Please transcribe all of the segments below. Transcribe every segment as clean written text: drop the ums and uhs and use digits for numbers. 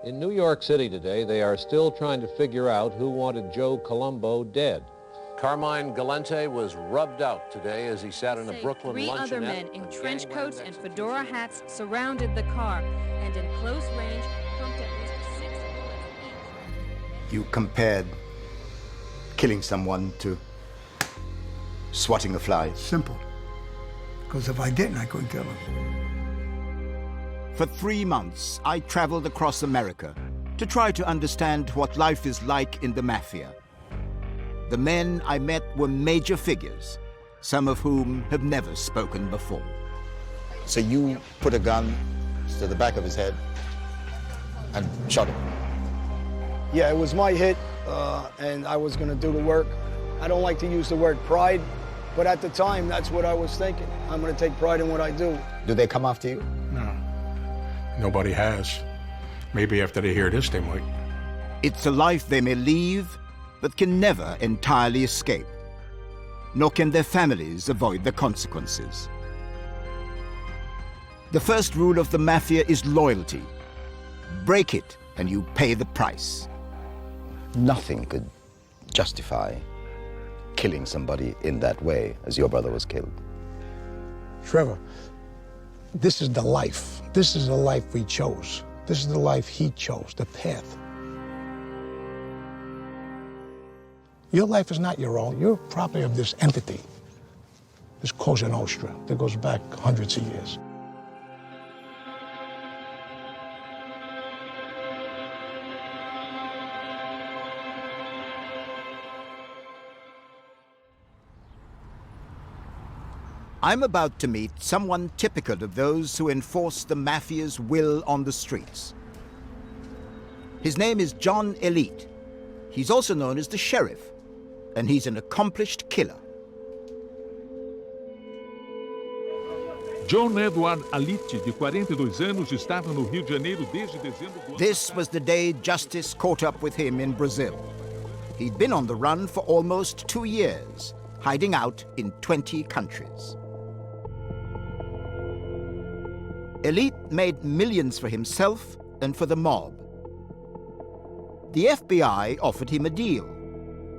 In New York City today, they are still trying to figure out who wanted Joe Colombo dead. Carmine Galante was rubbed out today as he sat in a Brooklyn luncheonette. Three other men in trench coats and fedora hats surrounded the car, and in close range, pumped at least 6 bullets each. You compared killing someone to swatting a fly. Simple. Because if I didn't, I couldn't kill him. For 3 months, I traveled across America to try to understand what life is like in the Mafia. The men I met were major figures, some of whom have never spoken before. So you put a gun to the back of his head and shot him? Yeah, it was my hit, and I was gonna do the work. I don't like to use the word pride, but at the time, that's what I was thinking. I'm gonna take pride in what I do. Do they come after you? No. Nobody has. Maybe after they hear this, they might. It's a life they may leave, but can never entirely escape. Nor can their families avoid the consequences. The first rule of the Mafia is loyalty. Break it, and you pay the price. Nothing could justify killing somebody in that way as your brother was killed. Trevor, this is the life. This is the life we chose. This is the life he chose, the path. Your life is not your own. You're property of this entity, this Cosa Nostra that goes back hundreds of years. I'm about to meet someone typical of those who enforce the Mafia's will on the streets. His name is John Elite. He's also known as the Sheriff, and he's an accomplished killer. John Edward Elite, de 42 anos, estava no Rio de Janeiro desde dezembro do ano. This was the day justice caught up with him in Brazil. He'd been on the run for almost 2 years, hiding out in 20 countries. Elite made millions for himself and for the mob. The FBI offered him a deal,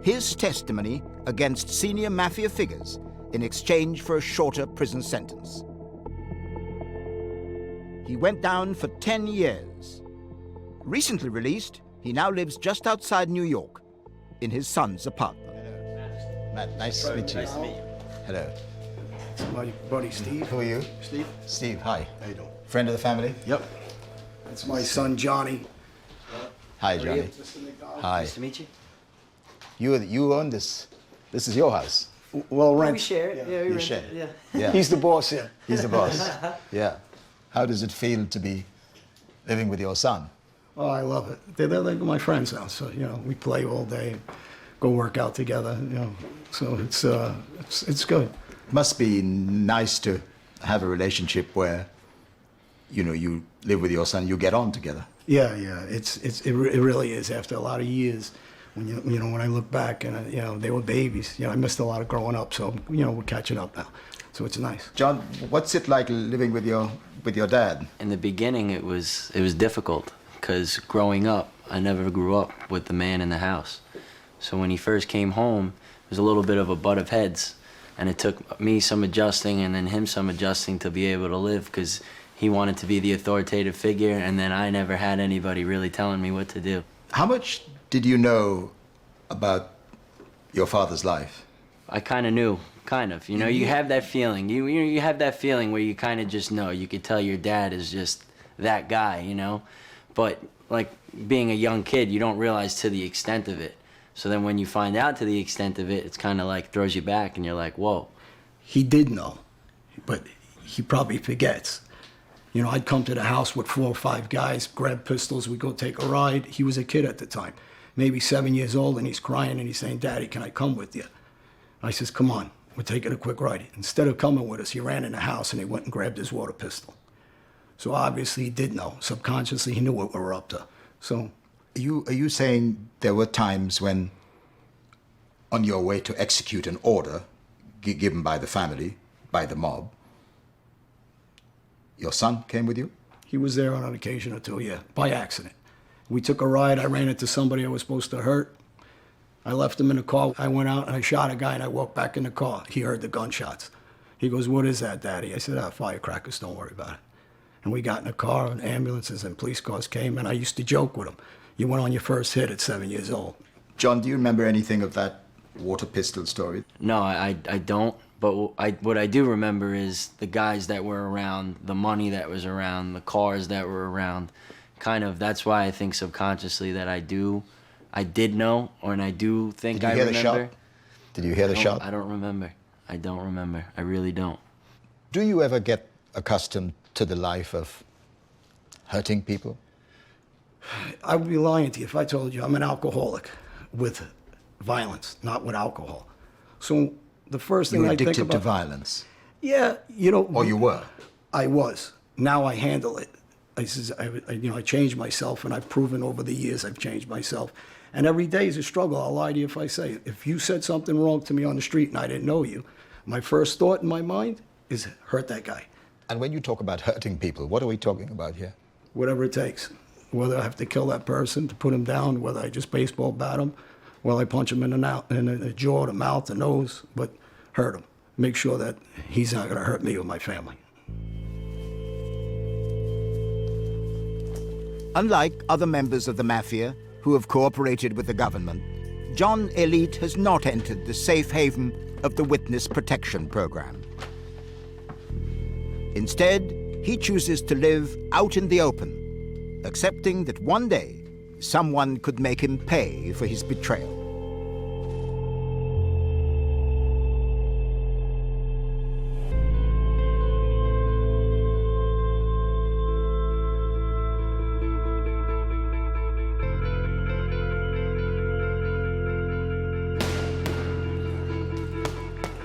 his testimony against senior Mafia figures in exchange for a shorter prison sentence. He went down for 10 years. Recently released, he now lives just outside New York, in his son's apartment. Matt, nice to meet you. Nice to meet you. Hello. It's my buddy Steve. Who are you? Steve. Steve, hi. How you doing? Friend of the family? Yep. That's my son Johnny. Hi, Johnny. Mr. McDonald. Hi. Nice to meet you. You own this. This is your house. Well, rent. We share it. Yeah, we You rent share. it. Yeah. Yeah. He's the boss here. He's the boss. Yeah. How does it feel to be living with your son? Oh, I love it. They're like my friends now, so we play all day, go work out together. So it's good. Must be nice to have a relationship where, you live with your son, you get on together. Yeah. It really is. After a lot of years, when I look back and they were babies. I missed a lot of growing up, so we're catching up now. So it's nice. John, what's it like living with your dad? In the beginning, it was difficult because growing up, I never grew up with the man in the house. So when he first came home, it was a little bit of a butt of heads, and it took me some adjusting and then him some adjusting to be able to live because he wanted to be the authoritative figure, and then I never had anybody really telling me what to do. How much did you know about your father's life? I kind of knew. Kind of, you have that feeling. You have that feeling where you kind of just know. You could tell your dad is just that guy, But like being a young kid, you don't realize to the extent of it. So then when you find out to the extent of it, it's kind of like throws you back, and you're like, whoa. He did know, but he probably forgets. I'd come to the house with 4 or 5 guys, grab pistols, we'd go take a ride. He was a kid at the time, maybe 7 years old, and he's crying and he's saying, "Daddy, can I come with you?" I says, "Come on. We're taking a quick ride." Instead of coming with us, he ran in the house and he went and grabbed his water pistol. So obviously he did know. Subconsciously, he knew what we were up to. So, Are you saying there were times when, on your way to execute an order, given by the family, by the mob. Your son came with you? He was there on an occasion or two, yeah, by accident. We took a ride. I ran into somebody I was supposed to hurt. I left him in the car. I went out and I shot a guy and I walked back in the car. He heard the gunshots. He goes, "What is that, Daddy?" I said, "Firecrackers, don't worry about it." And we got in the car and ambulances and police cars came, and I used to joke with him. You went on your first hit at 7 years old. John, do you remember anything of that water pistol story? No, I don't. But what I do remember is the guys that were around, the money that was around, the cars that were around. Kind of, that's why I think subconsciously that I did know, and I do think I remember. Did you hear the shot? Did you hear the shot? I don't remember. I don't remember. I really don't. Do you ever get accustomed to the life of hurting people? I would be lying to you if I told you I'm an alcoholic with violence, not with alcohol. So the first thing I think about... You're addicted to violence? Yeah, you know... Or you were? I was. Now I handle it. I changed myself, and I've proven over the years I've changed myself. And every day is a struggle. I'll lie to you if I say, if you said something wrong to me on the street and I didn't know you, my first thought in my mind is hurt that guy. And when you talk about hurting people, what are we talking about here? Whatever it takes. Whether I have to kill that person to put him down, whether I just baseball bat him, whether I punch him in the jaw, the mouth, the nose, but hurt him. Make sure that he's not going to hurt me or my family. Unlike other members of the Mafia who have cooperated with the government, John Elite has not entered the safe haven of the Witness Protection Program. Instead, he chooses to live out in the open, accepting that one day someone could make him pay for his betrayal.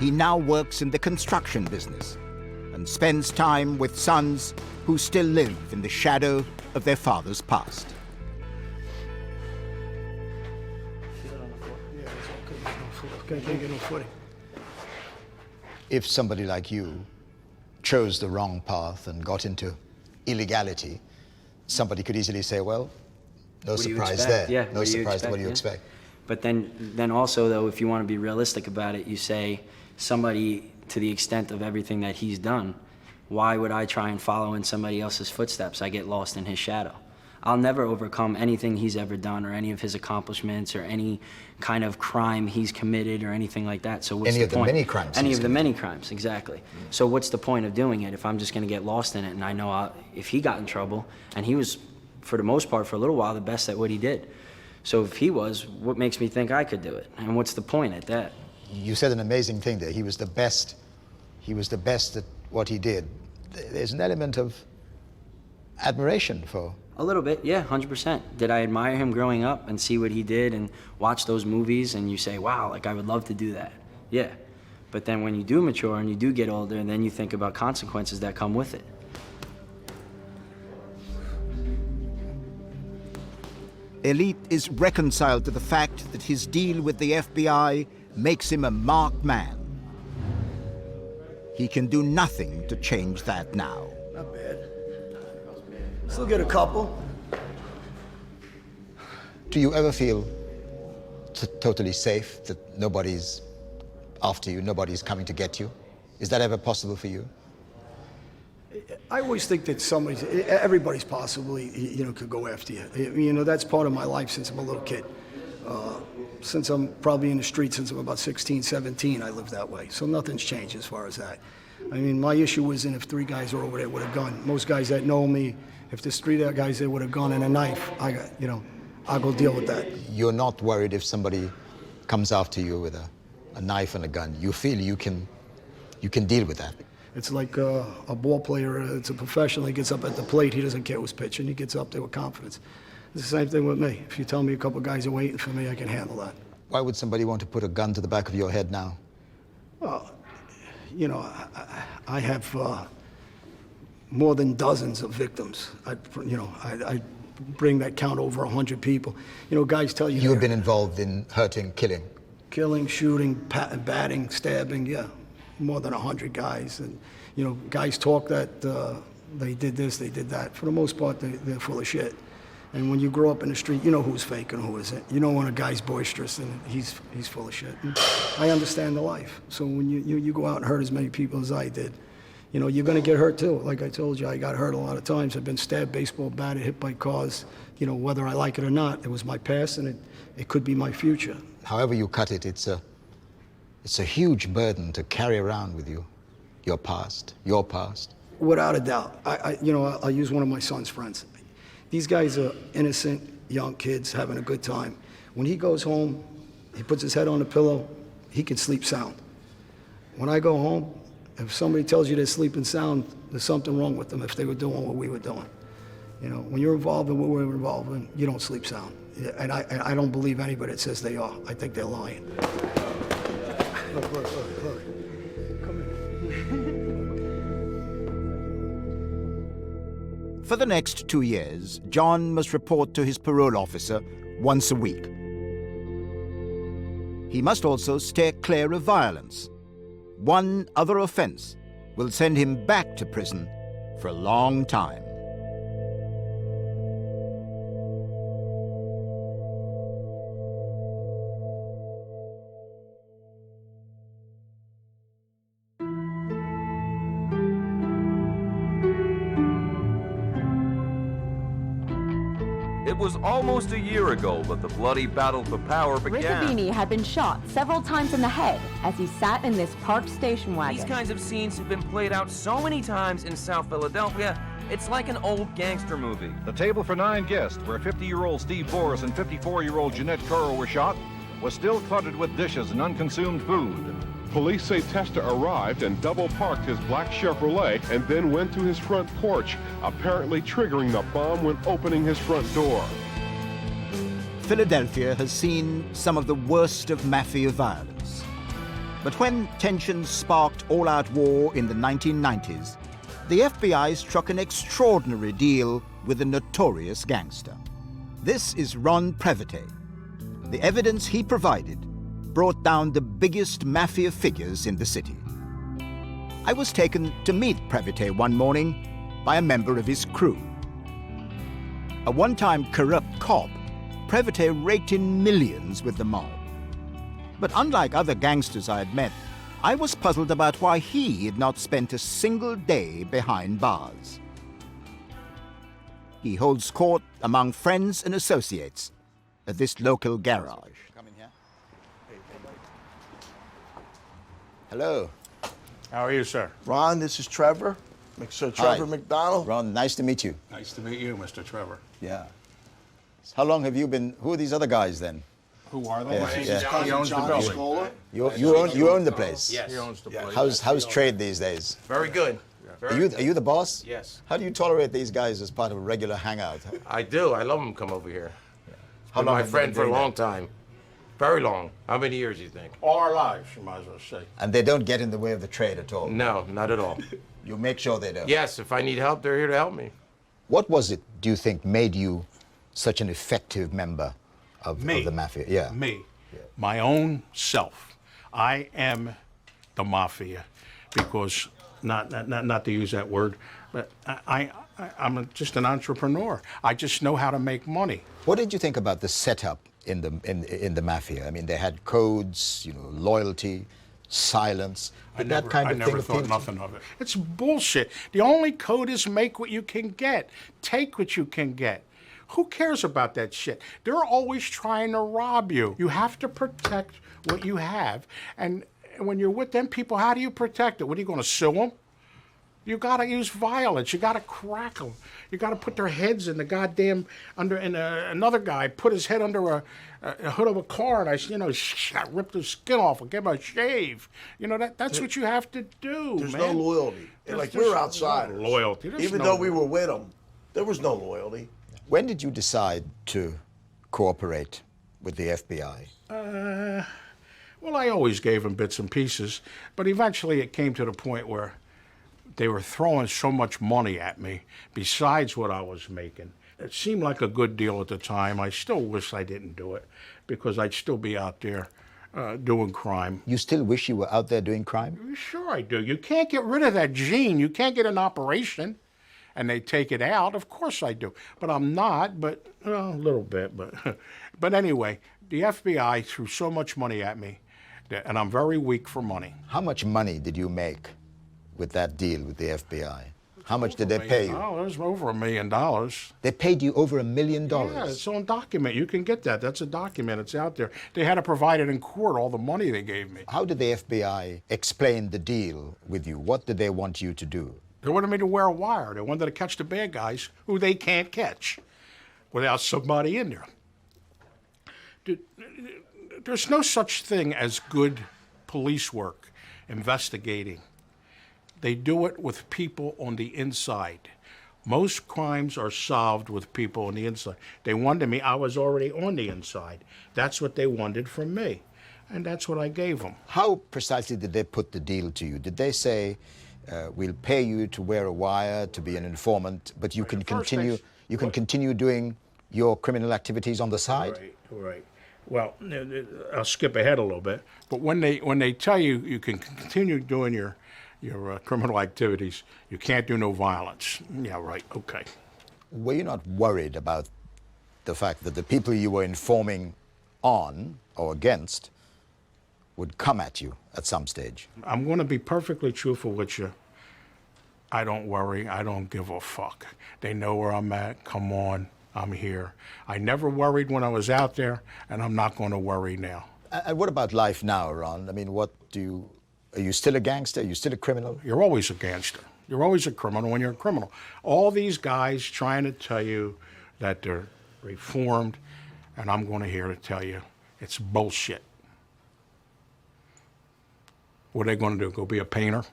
He now works in the construction business and spends time with sons who still live in the shadow of their father's past. If somebody like you chose the wrong path and got into illegality, somebody could easily say, well, no surprise there. Yeah, no surprise there. What do you expect? But then also, though, if you want to be realistic about it, you say somebody to the extent of everything that he's done, why would I try and follow in somebody else's footsteps? I get lost in his shadow. I'll never overcome anything he's ever done or any of his accomplishments or any kind of crime he's committed or anything like that. So what's the point? Any of the many crimes. Any of the many crimes, exactly. So what's the point of doing it if I'm just going to get lost in it? And I know if he got in trouble, and he was, for the most part, for a little while, the best at what he did. So if he was, what makes me think I could do it? And what's the point at that? You said an amazing thing there. He was the best. He was the best at what he did. There's an element of admiration for... A little bit, yeah, 100%. Did I admire him growing up and see what he did and watch those movies and you say, wow, like I would love to do that? Yeah. But then when you do mature and you do get older, and then you think about consequences that come with it. Elite is reconciled to the fact that his deal with the FBI makes him a marked man. He can do nothing to change that now. Not bad. Still get a couple. Do you ever feel totally safe, that nobody's after you, nobody's coming to get you? Is that ever possible for you? I always think that everybody's possibly, could go after you. That's part of my life since I'm a little kid. Since I'm probably in the street since I'm about 16, 17, I lived that way. So nothing's changed as far as that. I mean, my issue wasn't if 3 guys were over there with a gun. Most guys that know me, if there's 3 guys there with a gun and a knife, I'll go deal with that. You're not worried if somebody comes after you with a knife and a gun. You feel you can deal with that. It's like a ball player, it's a professional, he gets up at the plate, he doesn't care who's pitching, he gets up there with confidence. It's the same thing with me. If you tell me a couple guys are waiting for me, I can handle that. Why would somebody want to put a gun to the back of your head now? Well, I have more than dozens of victims. I bring that count over 100 people. Guys tell you... You have been involved in hurting, killing? Killing, shooting, batting, stabbing, yeah. more than 100 guys. And, you know, guys talk that they did this, they did that. For the most part, they're full of shit. And when you grow up in the street, you know who's fake and who isn't. You know when a guy's boisterous and he's full of shit. And I understand the life. So when you go out and hurt as many people as I did, you know, you're gonna get hurt too. Like I told you, I got hurt a lot of times. I've been stabbed, baseball batted, hit by cars. You know, whether I like it or not, it was my past and it could be my future. However you cut it, it's a huge burden to carry around with you, your past. Without a doubt. I'll use one of my son's friends. These guys are innocent, young kids having a good time. When he goes home, he puts his head on the pillow, he can sleep sound. When I go home, if somebody tells you they're sleeping sound, there's something wrong with them if they were doing what we were doing. You know, when you're involved in what we're involved in, you don't sleep sound. And I don't believe anybody that says they are. I think they're lying. Look. Come here. For the next 2 years, John must report to his parole officer once a week. He must also stay clear of violence. One other offense will send him back to prison for a long time. It was almost a year ago, but the bloody battle for power began. Riccobini had been shot several times in the head as he sat in this parked station wagon. These kinds of scenes have been played out so many times in South Philadelphia, it's like an old gangster movie. The table for 9 guests, where 50-year-old Steve Boris and 54-year-old Jeanette Currow were shot, was still cluttered with dishes and unconsumed food. Police say Testa arrived and double-parked his black Chevrolet and then went to his front porch, apparently triggering the bomb when opening his front door. Philadelphia has seen some of the worst of mafia violence. But when tensions sparked all-out war in the 1990s, the FBI struck an extraordinary deal with a notorious gangster. This is Ron Previte. The evidence he provided brought down the biggest mafia figures in the city. I was taken to meet Previte one morning by a member of his crew. A one-time corrupt cop, Previte raked in millions with the mob. But unlike other gangsters I had met, I was puzzled about why he had not spent a single day behind bars. He holds court among friends and associates at this local garage. Hello. How are you, sir? Ron, this is Trevor. Mr. Trevor McDonald. Ron, nice to meet you. Nice to meet you, Mr. Trevor. Yeah. How long have you been? Who are these other guys then? Who are they? Yeah. He owns the building. You own the place? Yes. He owns the place. How's trade these days? Very good. Are you the boss? Yes. How do you tolerate these guys as part of a regular hangout? I do. I love them come over here. How long my have you friend been for a doing long that? time. Very long. How many years do you think? All our lives, you might as well say. And they don't get in the way of the trade at all? No, not at all. You make sure they don't? Yes, if I need help, they're here to help me. What was it, do you think, made you such an effective member of the mafia? Yeah. Me. Yeah. My own self. I am the mafia because, not to use that word, but I'm just an entrepreneur. I just know how to make money. What did you think about the setup in the mafia? I mean, they had codes, you know, loyalty, silence. I never thought nothing of it. It's bullshit. The only code is make what you can get. Take what you can get. Who cares about that shit? They're always trying to rob you. You have to protect what you have. And when you're with them people, how do you protect it? What, are you going to sue them? You got to use violence. You got to crack them. You got to put their heads in the goddamn another guy put his head under a hood of a car, and I ripped his skin off and gave him a shave. You know, that's what you have to do. There's man. no loyalty. Like we're outsiders. No loyalty. Even though we were with them, there was no loyalty. When did you decide to cooperate with the FBI? Well, I always gave them bits and pieces, but eventually it came to the point where they were throwing so much money at me besides what I was making. It seemed like a good deal at the time. I still wish I didn't do it because I'd still be out there doing crime. You still wish you were out there doing crime? Sure I do. You can't get rid of that gene. You can't get an operation and they take it out. Of course I do. But I'm not, but well, a little bit. But anyway, the FBI threw so much money at me, and I'm very weak for money. How much money did you make with that deal with the FBI? How much did they pay you? Oh, it was over $1 million. They paid you over $1 million? Yeah, it's on document. You can get that. That's a document. It's out there. They had to provide it in court, all the money they gave me. How did the FBI explain the deal with you? What did they want you to do? They wanted me to wear a wire. They wanted to catch the bad guys who they can't catch without somebody in there. There's no such thing as good police work, investigating. They do it with people on the inside. Most crimes are solved with people on the inside. They wanted me, I was already on the inside. That's what they wanted from me, and that's what I gave them. How precisely did they put the deal to you? Did they say, we'll pay you to wear a wire, to be an informant, but you can continue doing your criminal activities on the side? Right. Well, I'll skip ahead a little bit, but when they tell you you can continue doing your criminal activities, you can't do no violence. Yeah, right, okay. Were you not worried about the fact that the people you were informing on or against would come at you at some stage? I'm going to be perfectly truthful with you. I don't worry. I don't give a fuck. They know where I'm at. Come on, I'm here. I never worried when I was out there, and I'm not going to worry now. And what about life now, Ron? I mean, are you still a gangster? Are you still a criminal? You're always a gangster. You're always a criminal when you're a criminal. All these guys trying to tell you that they're reformed, and I'm going to here to tell you it's bullshit. What are they going to do? Go be a painter?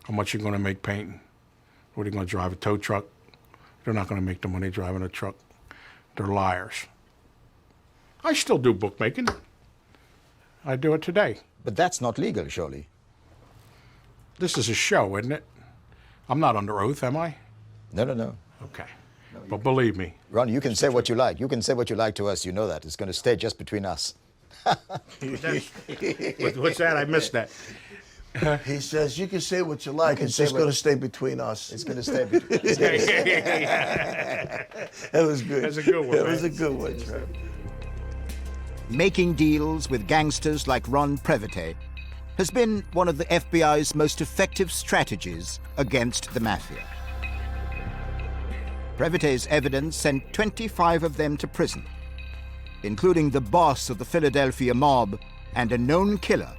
How much are you going to make painting? What are you going to drive, a tow truck? They're not going to make the money driving a truck. They're liars. I still do bookmaking. I do it today. But that's not legal, surely. This is a show, isn't it? I'm not under oath, am I? No. Okay. But believe me. Ron, you can say what you like. You can say what you like to us. You know that. It's going to stay just between us. What's that? I missed that. He says, you can say what you like. It's just going to stay between us. It's going to stay between us. That was good. That's a good one. That was a good one, Trevor. Making deals with gangsters like Ron Previte has been one of the FBI's most effective strategies against the Mafia. Previte's evidence sent 25 of them to prison, including the boss of the Philadelphia mob and a known killer,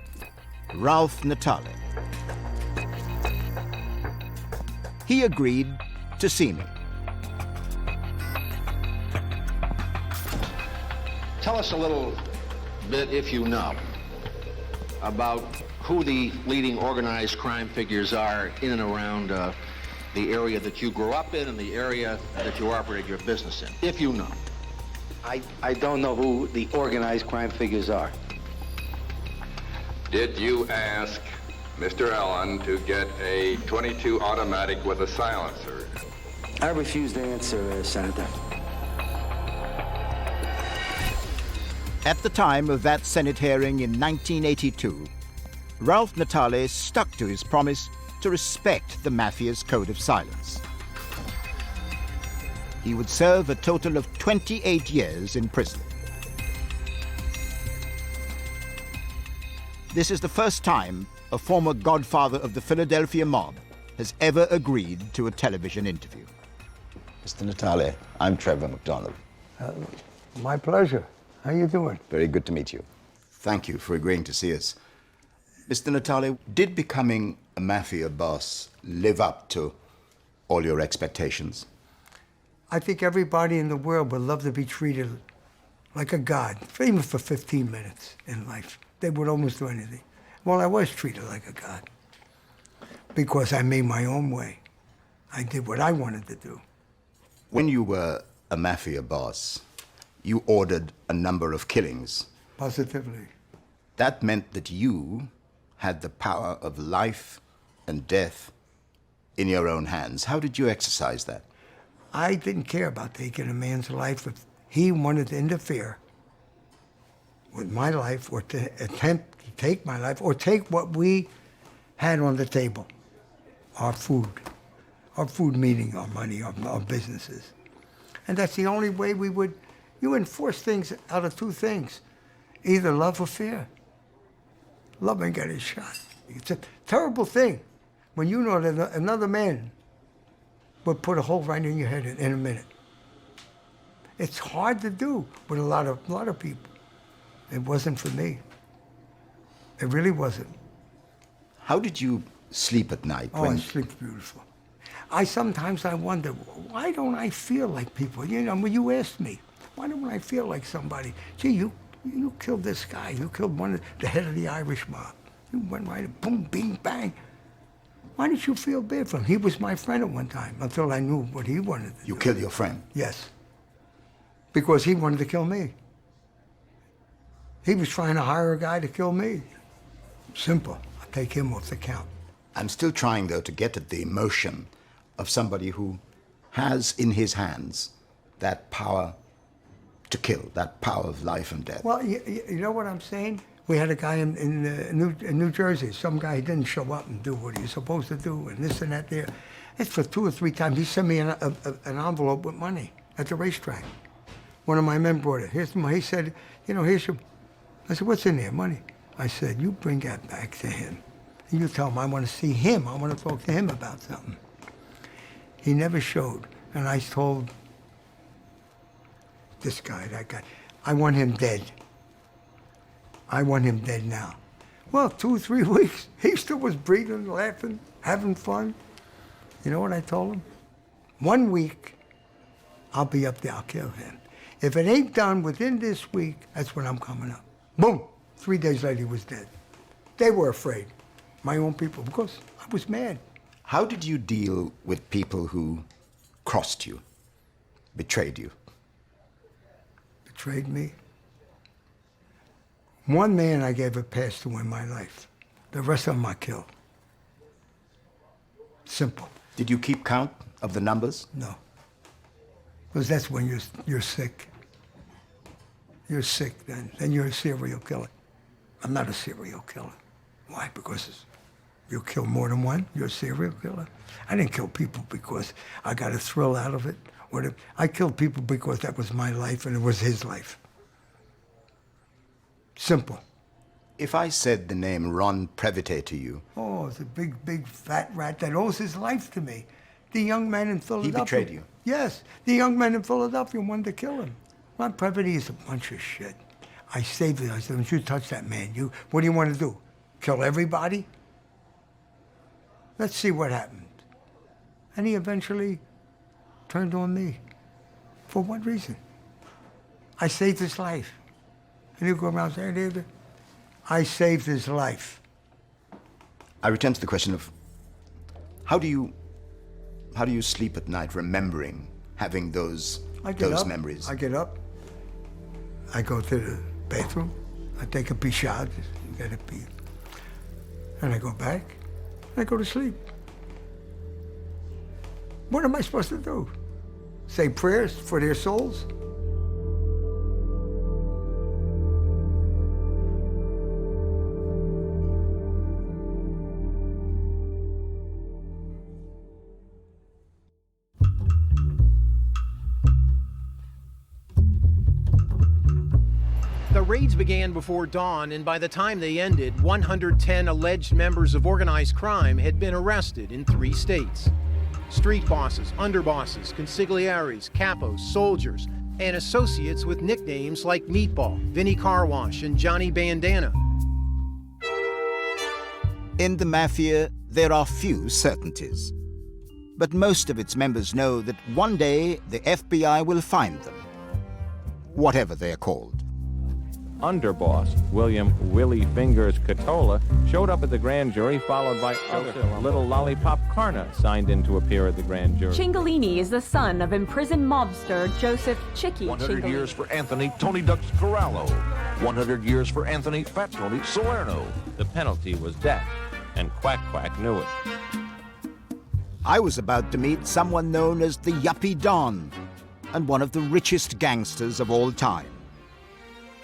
Ralph Natale. He agreed to see me. Tell us a little bit, if you know, about who the leading organized crime figures are in and around the area that you grew up in and the area that you operate your business in, if you know. I don't know who the organized crime figures are. Did you ask Mr. Allen to get a .22 automatic with a silencer? I refuse to answer, Senator. At the time of that Senate hearing in 1982, Ralph Natale stuck to his promise to respect the Mafia's code of silence. He would serve a total of 28 years in prison. This is the first time a former godfather of the Philadelphia mob has ever agreed to a television interview. Mr. Natale, I'm Trevor McDonald. My pleasure. How you doing? Very good to meet you. Thank you for agreeing to see us. Mr. Natale, did becoming a mafia boss live up to all your expectations? I think everybody in the world would love to be treated like a god, even for 15 minutes in life. They would almost do anything. Well, I was treated like a god because I made my own way. I did what I wanted to do. When you were a mafia boss, you ordered a number of killings. Positively. That meant that you had the power of life and death in your own hands. How did you exercise that? I didn't care about taking a man's life if he wanted to interfere with my life, or to attempt to take my life, or take what we had on the table, our food meaning our money, our businesses. And that's the only way you enforce things out of two things, either love or fear. Love and getting shot. It's a terrible thing when you know that another man would put a hole right in your head in a minute. It's hard to do with a lot of people. It wasn't for me. It really wasn't. How did you sleep at night? Oh, I sleep beautiful. Sometimes I wonder, why don't I feel like people? You know, when you ask me, why don't I feel like somebody? Gee, you killed this guy. You killed the head of the Irish mob. You went right, boom, bing, bang. Why did you feel bad for him? He was my friend at one time until I knew what he wanted to do. You killed your friend? Yes. Because he wanted to kill me. He was trying to hire a guy to kill me. Simple. I'll take him off the count. I'm still trying, though, to get at the emotion of somebody who has in his hands that power to kill, that power of life and death. Well, you know what I'm saying? We had a guy in New Jersey, some guy didn't show up and do what he was supposed to do, and this and that there. It's for 2 or 3 times. He sent me an envelope with money at the racetrack. One of my men brought it. Here's the money. He said, you know, here's your... I said, what's in there? Money. I said, you bring that back to him. And you tell him I want to see him. I want to talk to him about something. He never showed. And I told this guy, that guy, I want him dead. I want him dead now. Well, 2 or 3 weeks, he still was breathing, laughing, having fun. You know what I told him? 1 week, I'll be up there, I'll kill him. If it ain't done within this week, that's when I'm coming up. Boom! 3 days later, he was dead. They were afraid, my own people, because I was mad. How did you deal with people who crossed you, betrayed you? Betrayed me? One man I gave a pass to in my life. The rest of them I killed. Simple. Did you keep count of the numbers? No. Because that's when you're sick. You're sick then. Then you're a serial killer. I'm not a serial killer. Why? Because you kill more than one, you're a serial killer. I didn't kill people because I got a thrill out of it. I killed people because that was my life and it was his life. Simple. If I said the name Ron Previte to you... Oh, it's a big, big fat rat that owes his life to me. The young man in Philadelphia... He betrayed you? Yes. The young man in Philadelphia wanted to kill him. Ron Previte is a bunch of shit. I saved it. I said, don't you touch that man. What do you want to do? Kill everybody? Let's see what happened. And he eventually turned on me. For what reason? I saved his life. And he'll go around saying, I saved his life. I return to the question of how do you sleep at night remembering having those memories? I get up. I go to the bathroom. I take a pee-shot. You gotta pee. And I go back. And I go to sleep. What am I supposed to do? Say prayers for their souls? The raids began before dawn, and by the time they ended, 110 alleged members of organized crime had been arrested in 3 states. Street bosses, underbosses, consiglieres, capos, soldiers, and associates with nicknames like Meatball, Vinny Car Wash, and Johnny Bandana. In the Mafia, there are few certainties. But most of its members know that one day the FBI will find them, whatever they are called. Underboss William Willie Fingers Catola showed up at the grand jury, followed by other Little Lollipop Carna signed in to appear at the grand jury. Cingolini is the son of imprisoned mobster Joseph Chicky 100 Cingolini. years for Anthony Tony Ducks Corallo. 100 years for Anthony Fat Tony Salerno. The penalty was death, and Quack Quack knew it. I was about to meet someone known as the Yuppie Don, and one of the richest gangsters of all time.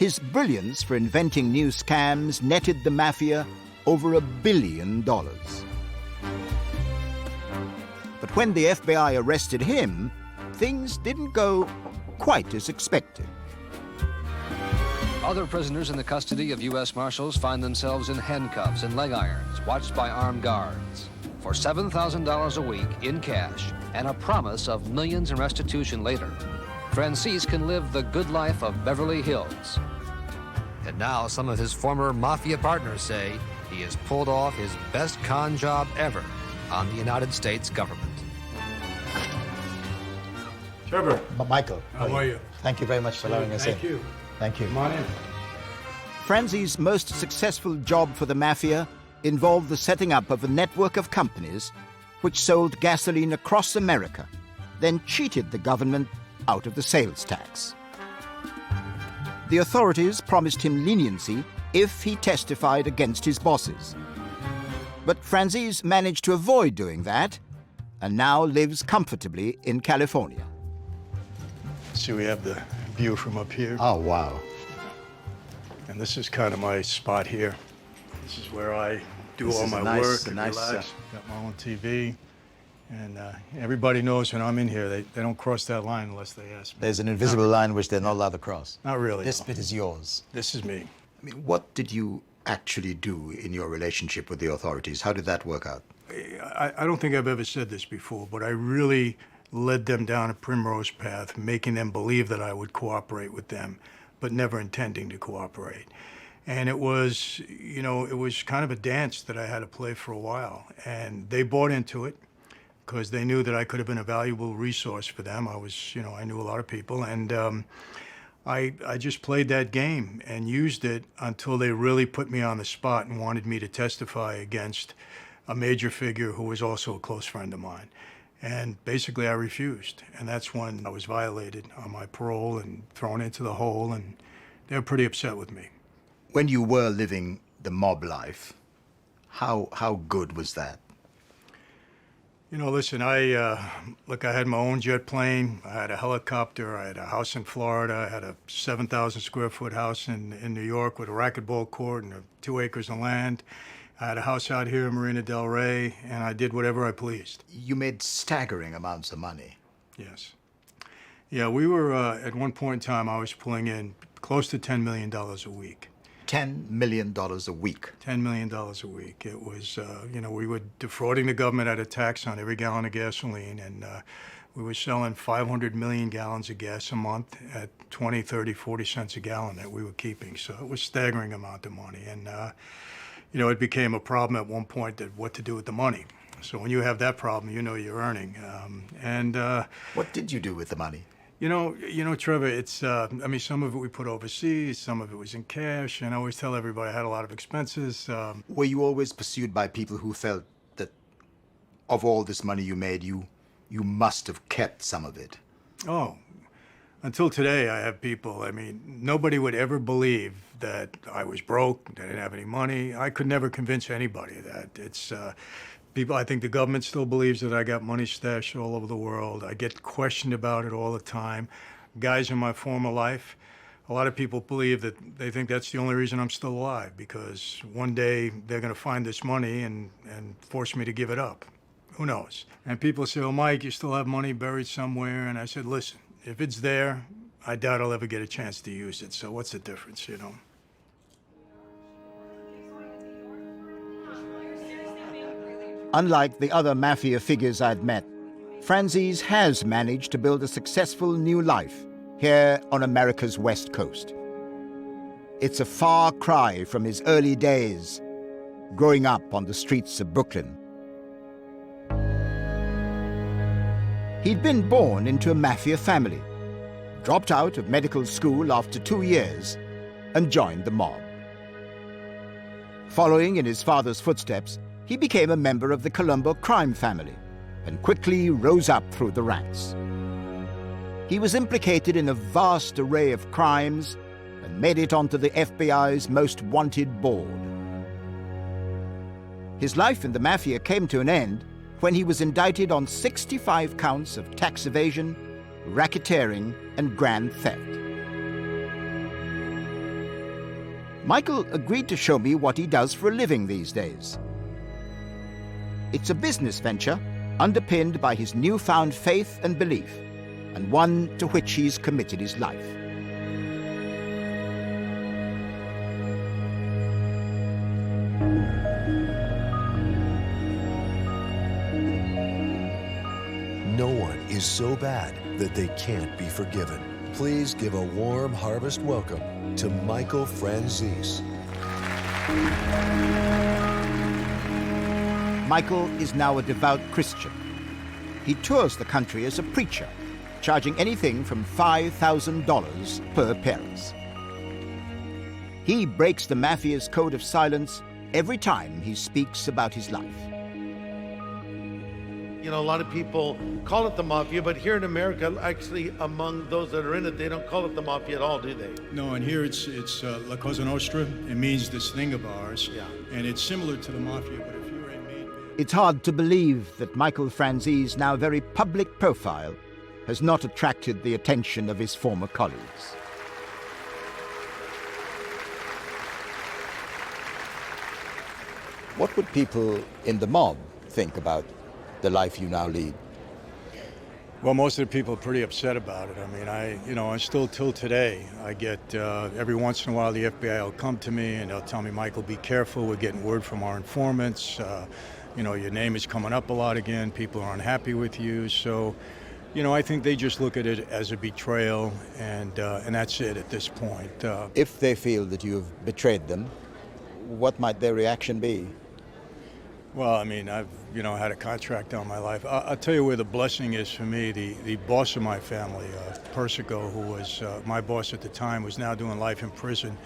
His brilliance for inventing new scams netted the Mafia over $1 billion. But when the FBI arrested him, things didn't go quite as expected. Other prisoners in the custody of U.S. Marshals find themselves in handcuffs and leg irons, watched by armed guards. For $7,000 a week in cash and a promise of millions in restitution later, Franzis can live the good life of Beverly Hills. And now some of his former Mafia partners say he has pulled off his best con job ever on the United States government. Trevor. Michael. How are you? Thank you very much for allowing us in. Thank you. Thank you. Come on in. Franzis' most successful job for the Mafia involved the setting up of a network of companies which sold gasoline across America, then cheated the government out of the sales tax. The authorities promised him leniency if he testified against his bosses. But Franzis managed to avoid doing that and now lives comfortably in California. See, we have the view from up here. Oh, wow. And this is kind of my spot here. This is where I do all my work and relax. Got my own TV. And everybody knows when I'm in here, they don't cross that line unless they ask me. There's an invisible line which they're not allowed to cross. Not really. This bit is yours. This is me. I mean, what did you actually do in your relationship with the authorities? How did that work out? I don't think I've ever said this before, but I really led them down a primrose path, making them believe that I would cooperate with them, but never intending to cooperate. And it was, you know, it was kind of a dance that I had to play for a while. And they bought into it because they knew that I could have been a valuable resource for them. I was, you know, I knew a lot of people. And I just played that game and used it until they really put me on the spot and wanted me to testify against a major figure who was also a close friend of mine. And basically I refused. And that's when I was violated on my parole and thrown into the hole, and they were pretty upset with me. When you were living the mob life, how good was that? You know, listen, look, I had my own jet plane, I had a helicopter, I had a house in Florida, I had a 7,000 square foot house in New York with a racquetball court and 2 acres of land. I had a house out here in Marina del Rey, and I did whatever I pleased. You made staggering amounts of money. Yes. Yeah, we were, at one point in time, I was pulling in close to $10 million a week. $10 million a week? $10 million a week. It was, you know, we were defrauding the government at a tax on every gallon of gasoline, and we were selling 500 million gallons of gas a month at 20, 30, 40 cents a gallon that we were keeping. So it was a staggering amount of money. And, you know, it became a problem at one point that what to do with the money. So when you have that problem, you know you're earning. What did you do with the money? You know, Trevor, it's, I mean, some of it we put overseas, some of it was in cash, and I always tell everybody I had a lot of expenses. Were you always pursued by people who felt that of all this money you made, you must have kept some of it? Oh, until today, I have people, I mean, nobody would ever believe that I was broke, that I didn't have any money. I could never convince anybody that. It's, people, I think the government still believes that I got money stashed all over the world. I get questioned about it all the time. Guys in my former life, a lot of people believe that they think that's the only reason I'm still alive, because one day they're going to find this money and force me to give it up. Who knows? And people say, oh, Mike, you still have money buried somewhere. And I said, listen, if it's there, I doubt I'll ever get a chance to use it. So what's the difference, you know? Unlike the other Mafia figures I'd met, Franzis has managed to build a successful new life here on America's West Coast. It's a far cry from his early days, growing up on the streets of Brooklyn. He'd been born into a Mafia family, dropped out of medical school after 2 years, and joined the mob. Following in his father's footsteps, he became a member of the Colombo crime family and quickly rose up through the ranks. He was implicated in a vast array of crimes and made it onto the FBI's most wanted board. His life in the Mafia came to an end when he was indicted on 65 counts of tax evasion, racketeering, and grand theft. Michael agreed to show me what he does for a living these days. It's a business venture underpinned by his newfound faith and belief, and one to which he's committed his life. No one is so bad that they can't be forgiven. Please give a warm harvest welcome to Michael Franzis. Michael is now a devout Christian. He tours the country as a preacher, charging anything from $5,000 per appearance. He breaks the Mafia's code of silence every time he speaks about his life. You know, a lot of people call it the Mafia, but here in America, actually, among those that are in it, they don't call it the Mafia at all, do they? No, and here it's La Cosa Nostra. It means this thing of ours, and it's similar to the Mafia, but if you're in Maine... It's hard to believe that Michael Franzis' now very public profile has not attracted the attention of his former colleagues. What would people in the mob think about the life you now lead? Well, most of the people are pretty upset about it. I mean, I still till today, I get, every once in a while the FBI will come to me and they'll tell me, Michael, be careful, we're getting word from our informants, your name is coming up a lot again, people are unhappy with you. So, I think they just look at it as a betrayal, and that's it at this point. If they feel that you've betrayed them, what might their reaction be? Well, I mean, I've, had a contract all my life. I'll tell you where the blessing is for me. The boss of my family, Persico, who was my boss at the time, was now doing life in prison.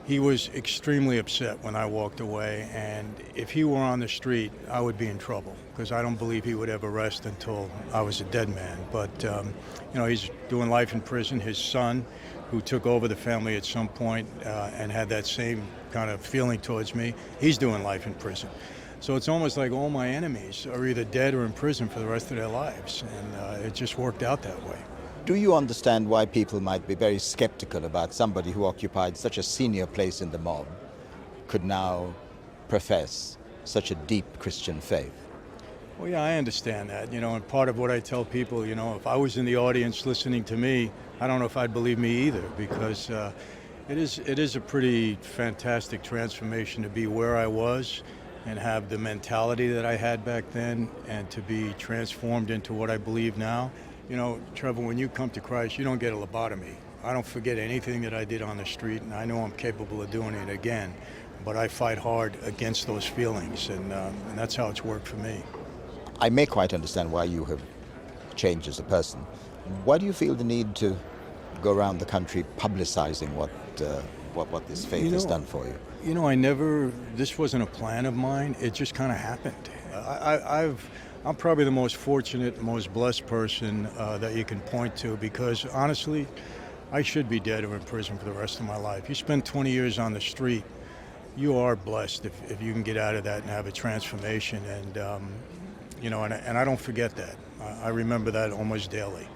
He was extremely upset when I walked away, and if he were on the street, I would be in trouble, because I don't believe he would ever rest until I was a dead man. But, he's doing life in prison. His son, who took over the family at some point and had that same kind of feeling towards me, he's doing life in prison. So it's almost like all my enemies are either dead or in prison for the rest of their lives, and it just worked out that way. Do you understand why people might be very skeptical about somebody who occupied such a senior place in the mob could now profess such a deep Christian faith? Well, yeah, I understand that, and part of what I tell people, if I was in the audience listening to me, I don't know if I'd believe me either, because it is a pretty fantastic transformation to be where I was and have the mentality that I had back then, and to be transformed into what I believe now. Trevor, when you come to Christ, you don't get a lobotomy. I don't forget anything that I did on the street, and I know I'm capable of doing it again, but I fight hard against those feelings, and that's how it's worked for me. I may quite understand why you have changed as a person. Why do you feel the need to go around the country publicizing what this faith has done for you? This wasn't a plan of mine. It just kind of happened. I'm probably the most fortunate, most blessed person that you can point to, because honestly, I should be dead or in prison for the rest of my life. You spend 20 years on the street, you are blessed if you can get out of that and have a transformation. And, and I don't forget that. I remember that almost daily.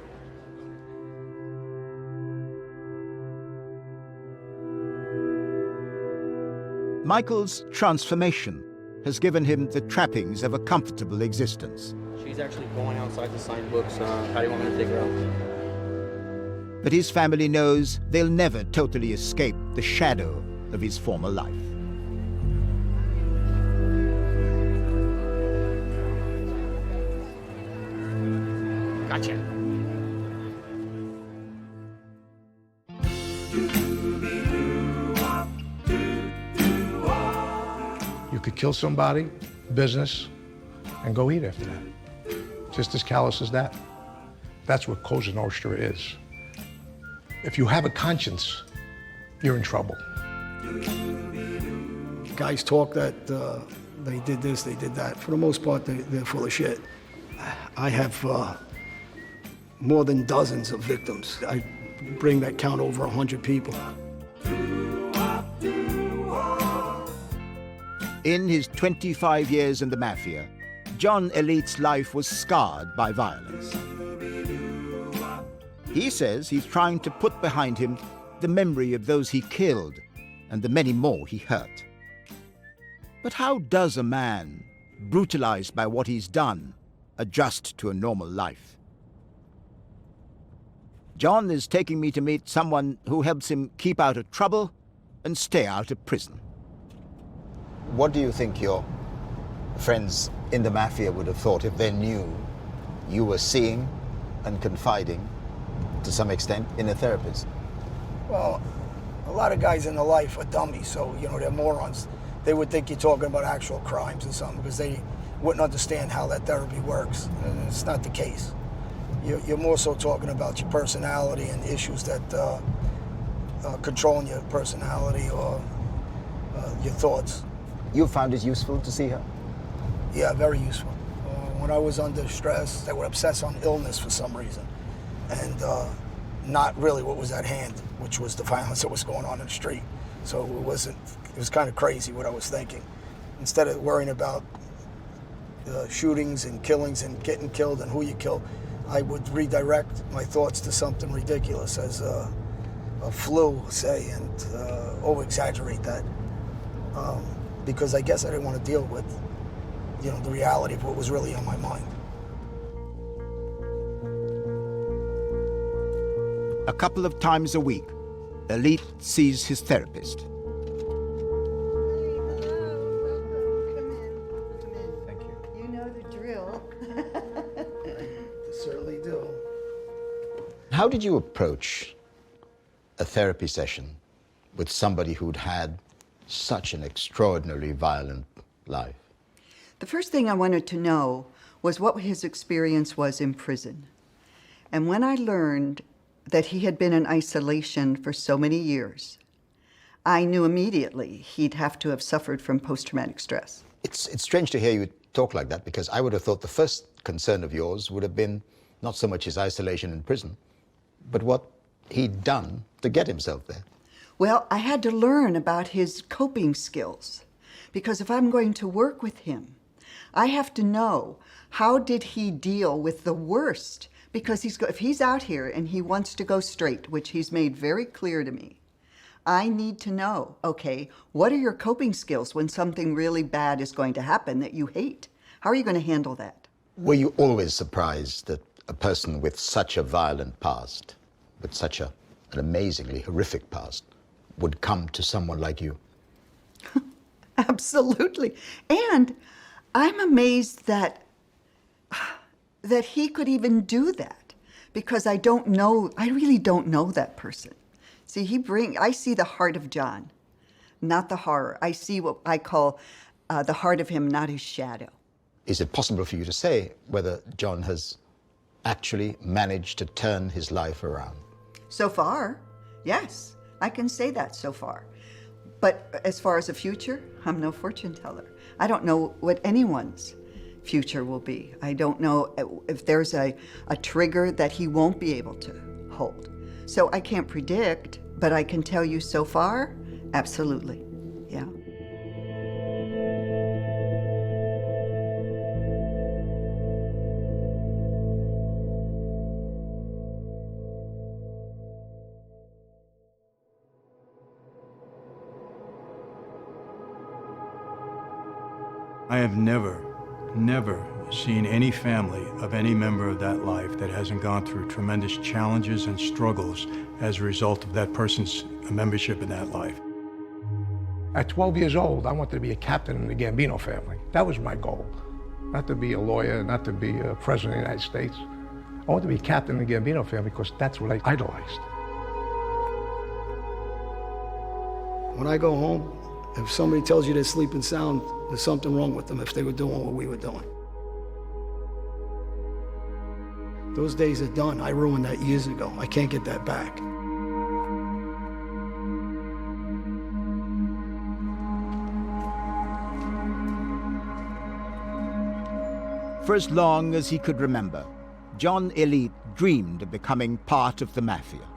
Michael's transformation has given him the trappings of a comfortable existence. She's actually going outside to sign books. How do you want me to take her out? But his family knows they'll never totally escape the shadow of his former life. Gotcha. You could kill somebody, business, and go eat after that. Just as callous as that. That's what Cosa Nostra is. If you have a conscience, you're in trouble. Guys talk that they did this, they did that. For the most part, they're full of shit. I have more than dozens of victims. I bring that count over 100 people. In his 25 years in the Mafia, John Elite's life was scarred by violence. He says he's trying to put behind him the memory of those he killed and the many more he hurt. But how does a man, brutalized by what he's done, adjust to a normal life? John is taking me to meet someone who helps him keep out of trouble and stay out of prison. What do you think your friends in the Mafia would have thought if they knew you were seeing and confiding, to some extent, in a therapist? Well, a lot of guys in the life are dummies, so, you know, they're morons. They would think you're talking about actual crimes or something because they wouldn't understand how that therapy works. And it's not the case. You're more so talking about your personality and issues that controlling your personality or your thoughts. You found it useful to see her? Yeah, very useful. When I was under stress, they would obsess on illness for some reason, and not really what was at hand, which was the violence that was going on in the street. So it was kind of crazy what I was thinking. Instead of worrying about shootings and killings and getting killed and who you killed, I would redirect my thoughts to something ridiculous as a flu, say, and over-exaggerate that. Because I guess I didn't want to deal with, you know, the reality of what was really on my mind. A couple of times a week, Elite sees his therapist. You know the drill. Certainly do. How did you approach a therapy session with somebody who'd had such an extraordinarily violent life? The first thing I wanted to know was what his experience was in prison. And when I learned that he had been in isolation for so many years, I knew immediately he'd have to have suffered from post-traumatic stress. It's strange to hear you talk like that, because I would have thought the first concern of yours would have been not so much his isolation in prison, but what he'd done to get himself there. Well, I had to learn about his coping skills, because if I'm going to work with him, I have to know how did he deal with the worst, because if he's out here and he wants to go straight, which he's made very clear to me, I need to know, okay, what are your coping skills when something really bad is going to happen that you hate? How are you going to handle that? Were you always surprised that a person with such a violent past, with such an amazingly horrific past, would come to someone like you? Absolutely. And I'm amazed that he could even do that, because I really don't know that person. See, I see the heart of John, not the horror. I see what I call the heart of him, not his shadow. Is it possible for you to say whether John has actually managed to turn his life around? So far, yes, I can say that so far. But as far as the future, I'm no fortune teller. I don't know what anyone's future will be. I don't know if there's a trigger that he won't be able to hold. So I can't predict, but I can tell you so far, absolutely, yeah. I have never seen any family of any member of that life that hasn't gone through tremendous challenges and struggles as a result of that person's membership in that life. At 12 years old, I wanted to be a captain in the Gambino family. That was my goal. Not to be a lawyer, not to be a president of the United States. I wanted to be a captain in the Gambino family because that's what I idolized. When I go home, if somebody tells you they're sleeping sound, there's something wrong with them if they were doing what we were doing. Those days are done. I ruined that years ago. I can't get that back. For as long as he could remember, John Elite dreamed of becoming part of the Mafia.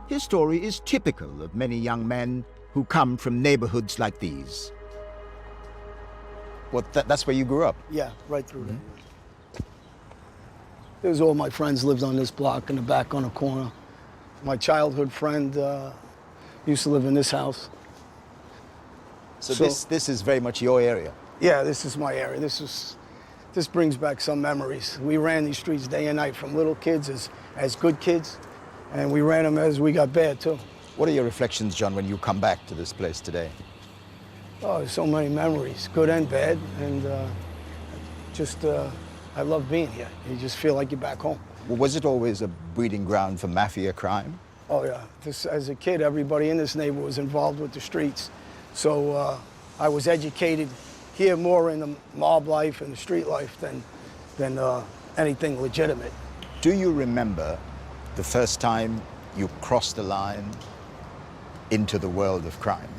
His story is typical of many young men who come from neighborhoods like these. Well, that's where you grew up? Yeah, right through there. It was all my friends lived on this block in the back on a corner. My childhood friend, Used to live in this house. So this is very much your area? Yeah, this is my area. This brings back some memories. We ran these streets day and night from little kids as good kids, and we ran them as we got bad too. What are your reflections, John, when you come back to this place today? Oh, there's so many memories, good and bad, and I love being here. You just feel like you're back home. Well, was it always a breeding ground for mafia crime? Oh yeah, as a kid, everybody in this neighborhood was involved with the streets. So I was educated here more in the mob life and the street life than anything legitimate. Do you remember the first time you crossed the line into the world of crime?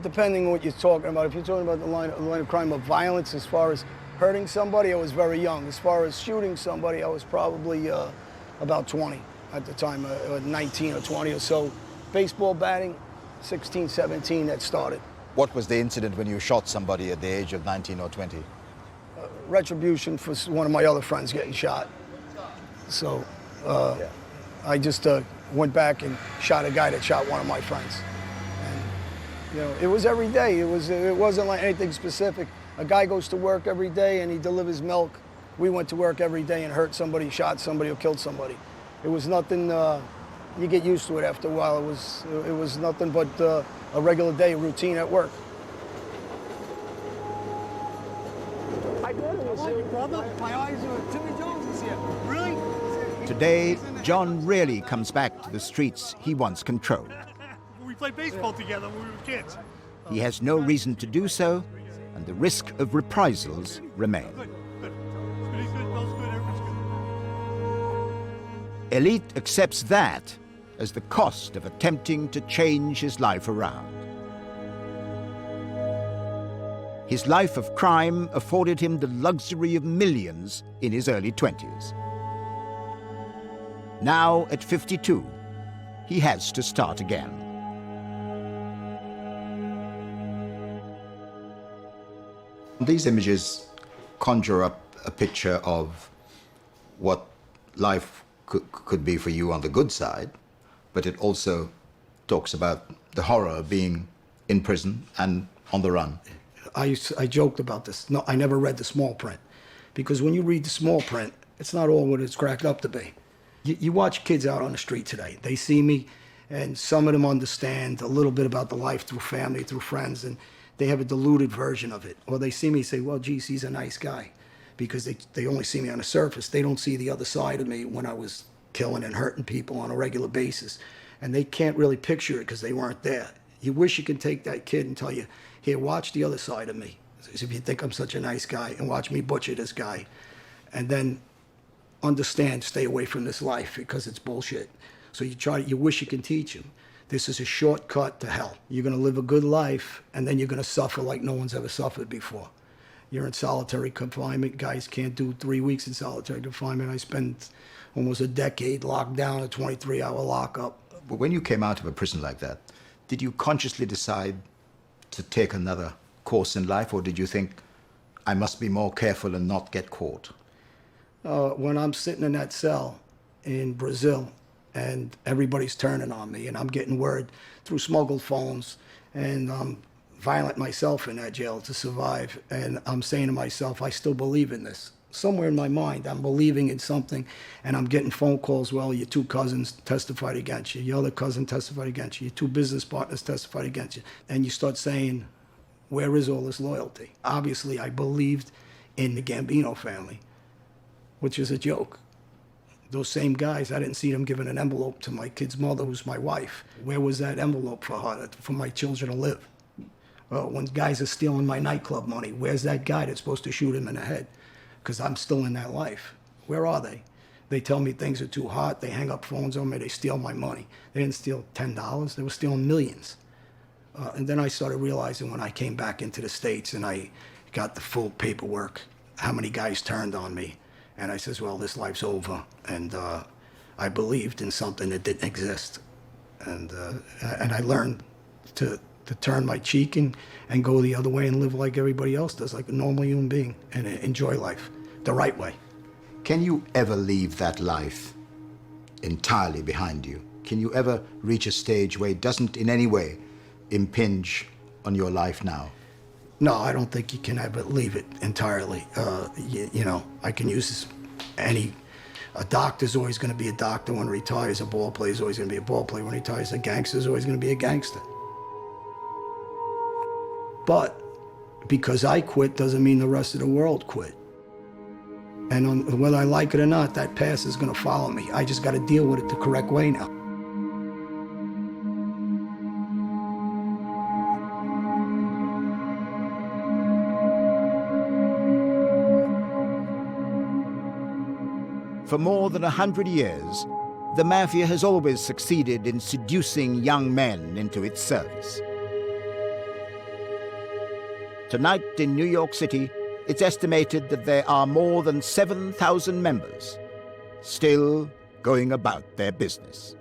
Depending on what you're talking about. If you're talking about the line of crime of violence, as far as hurting somebody, I was very young. As far as shooting somebody, I was probably about 20 at the time, 19 or 20 or so. Baseball batting, 16, 17, that started. What was the incident when you shot somebody at the age of 19 or 20? Retribution for one of my other friends getting shot. So I just went back and shot a guy that shot one of my friends. And, you know, it was every day. It wasn't like anything specific. A guy goes to work every day and he delivers milk. We went to work every day and hurt somebody, shot somebody, or killed somebody. It was nothing. You get used to it after a while. It was nothing but a regular day, routine at work. Today, John rarely comes back to the streets he once controlled. We played baseball together when we were kids. He has no reason to do so, and the risk of reprisals remain. Elite accepts that as the cost of attempting to change his life around. His life of crime afforded him the luxury of millions in his early 20s. Now, at 52, he has to start again. These images conjure up a picture of what life could be for you on the good side, but it also talks about the horror of being in prison and on the run. I joked about this. No, I never read the small print, because when you read the small print, it's not all what it's cracked up to be. You watch kids out on the street today. They see me, and some of them understand a little bit about the life through family, through friends, and they have a diluted version of it. Or they see me and say, well, geez, he's a nice guy, because they only see me on the surface. They don't see the other side of me when I was killing and hurting people on a regular basis. And they can't really picture it because they weren't there. You wish you could take that kid and tell you, here, watch the other side of me. If you think I'm such a nice guy, and watch me butcher this guy. And then understand, stay away from this life because it's bullshit. So you wish you can teach him. This is a shortcut to hell. You're gonna live a good life, and then you're gonna suffer like no one's ever suffered before. You're in solitary confinement. Guys can't do 3 weeks in solitary confinement. I spent almost a decade locked down, a 23-hour lockup. But when you came out of a prison like that, did you consciously decide to take another course in life, or did you think, I must be more careful and not get caught? When I'm sitting in that cell in Brazil and everybody's turning on me and I'm getting word through smuggled phones, and I'm violent myself in that jail to survive, and I'm saying to myself, I still believe in this. Somewhere in my mind, I'm believing in something, and I'm getting phone calls, well, your 2 cousins testified against you, your other cousin testified against you, your 2 business partners testified against you. And you start saying, where is all this loyalty? Obviously, I believed in the Gambino family, which is a joke. Those same guys, I didn't see them giving an envelope to my kid's mother, who's my wife. Where was that envelope for her, for my children to live? When guys are stealing my nightclub money, where's that guy that's supposed to shoot him in the head? Because I'm still in that life. Where are they? They tell me things are too hot, they hang up phones on me, they steal my money. They didn't steal $10, they were stealing millions. And then I started realizing when I came back into the States and I got the full paperwork, how many guys turned on me. And I says, well, this life's over. And I believed in something that didn't exist. And I learned to turn my cheek and go the other way and live like everybody else does, like a normal human being, and enjoy life the right way. Can you ever leave that life entirely behind you? Can you ever reach a stage where it doesn't in any way impinge on your life now? No, I don't think you can ever leave it entirely. You know, I can use a doctor's always going to be a doctor when he retires. A ball player's always going to be a ball player when he retires. A gangster's always going to be a gangster. But because I quit doesn't mean the rest of the world quit. And whether I like it or not, that past is going to follow me. I just got to deal with it the correct way now. For more than 100 years, the Mafia has always succeeded in seducing young men into its service. Tonight in New York City, it's estimated that there are more than 7,000 members, still going about their business.